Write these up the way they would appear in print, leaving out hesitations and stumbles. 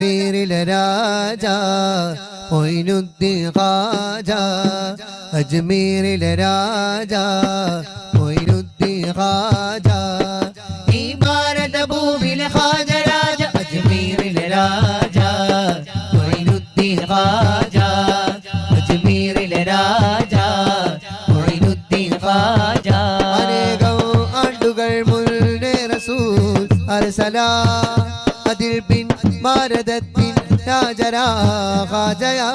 അജ്മീരിലെ രാജ മൊയ്നുദ്ദീൻ ഖാജ അജ്മീരിലെ രാജ മൊയ്നുദ്ദീൻ ഖാജ ഈ ഭാരതഭൂമിയിലെ ഖാജ രാജ അജ്മീരിലെ രാജ മൊയ്നുദ്ദീൻ ഖാജ അജ്മീരിലെ രാജ മൊയ്നുദ്ദീൻ ഖാജ അനേകം ആണ്ടുകൾ മുന്നേ റസൂൽ അർസല അതിൽ പിൻ ഭാരതത്തിൻ രാജരാ ഖാജയാ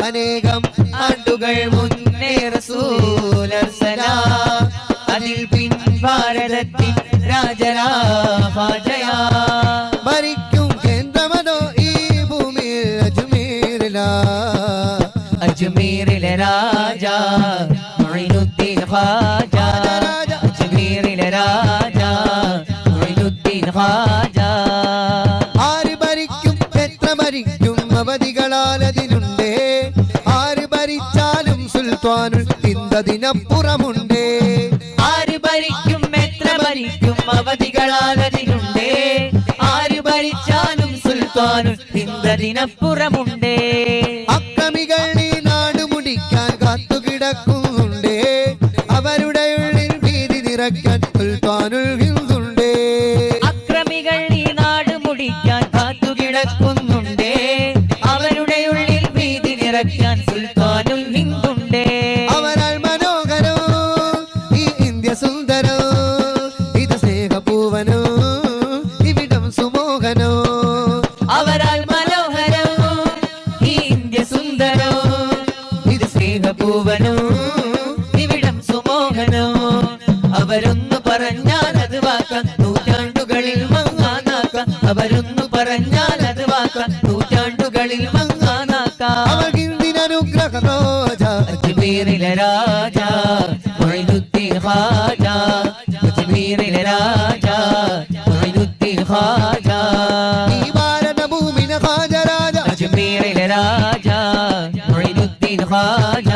അനേകം ആണ്ടുകൾ മുന്നേ റസൂൽ അർസല അതിൽ പിൻ ഭാരതത്തിൻ രാജരാ ഖാജയാ ഭരിക്കും കേന്ദ്രമനോ ഈ ഭൂമിയിൽ അജ്മീരിലാ അജ്മീരിലെ രാജ മൊയ്നുദ്ദീൻ ഖാജ അജ്മീരിലെ രാജ മൊയ്നുദ്ദീൻ ഖാജ ആര് ഭരിക്കും എത്ര ഭരിക്കും അവധികളാലതിനുണ്ടേ ആര് ഭരിച്ചാലും സുൽത്താനുൽ ഹിന്ദതിനപ്പുറമുണ്ടേ ആര് ഭരിക്കും എത്ര ഭരിക്കും അവധികളാലതിനുണ്ടേ ആര് ഭരിച്ചാലും സുൽത്താനുൽ ഹിന്ദതിനപ്പുറമുണ്ടേ അക്രമികൾ ഈ നാട് മുടിക്കാൻ കാത്തുകിടക്കുന്നുണ്ടേ അവരുടെ ഉള്ളിൽ ഭീതി നിറയ്ക്കാൻ സുൽത്താനുൽ ഹിന്ദുണ്ടേ അക്രമികൾ ഈ നാട് മുടിക്കാൻ കാത്തുകിടക്കുന്നുണ്ടേ അവരുടെ ഉള്ളിൽ ഭീതി നിറയ്ക്കാൻ സുൽത്താനുൽ ഹിന്ദുണ്ടേ അവരാൽ മനോഹരോ ഈ ഇന്ത്യ സുന്ദരോ ഇത് സ്നേഹപൂവനോ ഇവിടം സുമോഹനോ അവരാൽ മനോഹരോ ഈ ഇന്ത്യ സുന്ദരോ ഇത് സ്നേഹപൂവനോ ഇവിടം സുമോഹനോ അവരൊന്നു പറഞ്ഞാൽ അത് വാക്കാം നൂറ്റാണ്ടുകളിൽ മങ്ങാനാക്കാം അവരൊന്നു പറഞ്ഞാൽ അത് വാക്കാം നൂറ്റാണ്ടുകളിൽ മങ്ങാനാക്കാം അവർ ഹിന്ദിനനുഗ്രഹ റോജ അജ്മീരിലെ രാജ മൊയ്നുദ്ദീൻ ഖാജ അജ്മീരിലെ രാജ മൊയ്നുദ്ദീൻ ഖാജ ഈ ഭാരതഭൂമിയിലെ ഖാജ രാജ അജ്മീരിലെ രാജ മൊയ്നുദ്ദീൻ ഖാജ